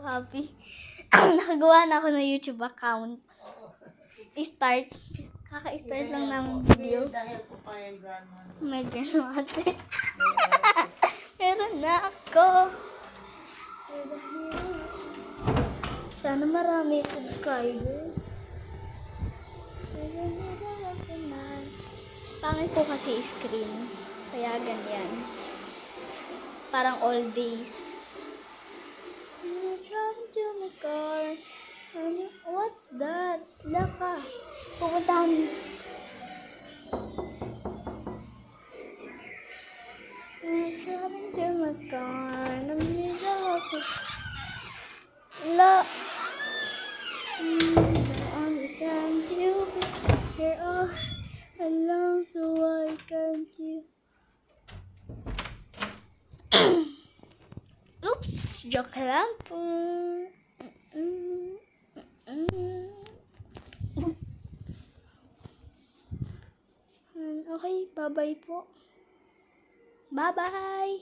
happy. Nakagawa na ako ng YouTube account. Kaka-start lang ng video. Dahil po pa yung grandma. May grandmate. Meron na ako. Sana marami subscribers. Pangit po kasi screen. Kaya ganyan. Parang all days. I'm driving to my car. What's that? Laka. Pupuntahan. I'm driving to my car. Namila ako. La. Understand you. You're all alone, so why can't you? Oops, joke lang po. Okay, bye-bye po. Bye-bye.